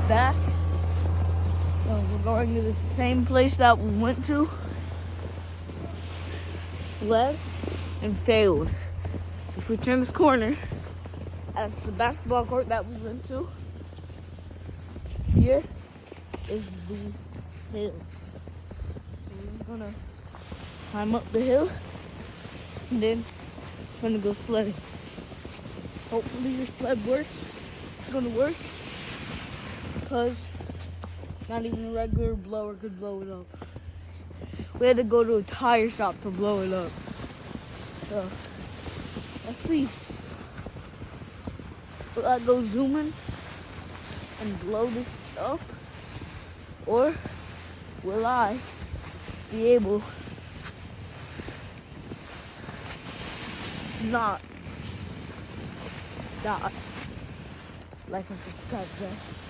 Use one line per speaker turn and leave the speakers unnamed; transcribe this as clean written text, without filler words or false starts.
back. So we're going to the same place that we went to, sled, and failed. So if we turn this corner, that's the basketball court that we went to. Here is the hill. So we're just gonna climb up the hill and then we're gonna go sledding. Hopefully this sled works. It's gonna work because not even a regular blower could blow it up. We had to go to a tire shop to blow it up. So let's see. Will I go zooming and blow this up? Or will I be able to not die? Like and subscribe, guys.